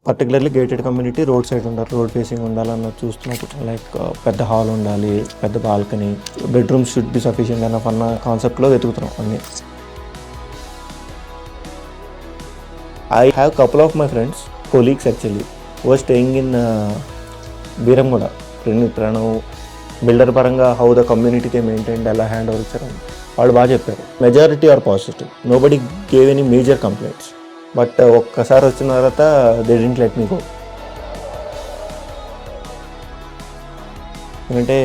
Particularly gated community road side ఉండాలి, road facing ఉండాలన్నది చూస్తున్నప్పుడు like పెద్ద హాల్ ఉండాలి, పెద్ద balcony, bedrooms should be sufficient enough అన్న కాన్సెప్ట్లో వెతుకుతున్నాం అన్నీ. I have couple of my friends, colleagues actually, who are staying in Biramgoda, Pranav, builder పరంగా how the community కే మెయింటైన్ ఎలా హ్యాండ్ ఓవర్ ఇచ్చారు వాళ్ళు బాగా చెప్పారు. Majority are positive, nobody gave any major complaints. But ఒక్కసారి వచ్చిన తర్వాత they didn't let me go. ఎందుకంటే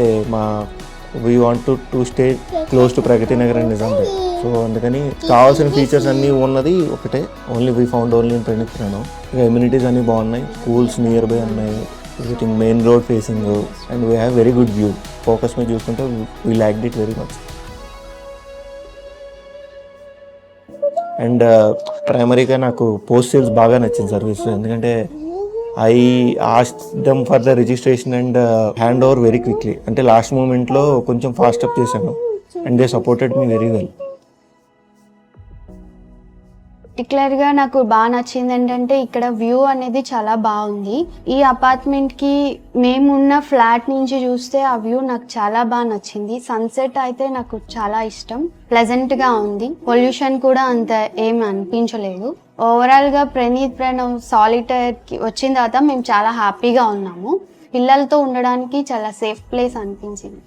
we want to stay close to Pragathi Nagar and Nizampet. So అందుకని కావాల్సిన ఫీచర్స్ అన్నీ ఉన్నది ఒకటే, only we found only in ప్రణిత్రాను. ఇక ఇమ్యూనిటీస్ అన్నీ బాగున్నాయి, స్కూల్స్ నియర్ బై ఉన్నాయి, visiting main road facing, and we have very good view. Focus మీద చూసుకుంటే we like it very much. And ప్రైమరీగా నాకు పోస్ట్ సేల్స్ బాగా నచ్చింది సర్వీస్. ఎందుకంటే I asked them for the registration and hand over very quickly. అంటే last మూమెంట్లో కొంచెం ఫాస్ట్ అప్ చేశాను and they supported me very well. పర్టికులర్గా నాకు బాగా నచ్చింది ఏంటంటే ఇక్కడ వ్యూ అనేది చాలా బాగుంది. ఈ అపార్ట్మెంట్కి మేమున్న ఫ్లాట్ నుంచి చూస్తే ఆ వ్యూ నాకు చాలా బాగా నచ్చింది. సన్సెట్ అయితే నాకు చాలా ఇష్టం, ప్లెజెంట్గా ఉంది. పొల్యూషన్ కూడా అంత ఏం అనిపించలేదు. ఓవరాల్గా ప్రణవ్ సాలిటైర్కి వచ్చిన తర్వాత మేము చాలా హ్యాపీగా ఉన్నాము. పిల్లలతో ఉండడానికి చాలా సేఫ్ ప్లేస్ అనిపించింది.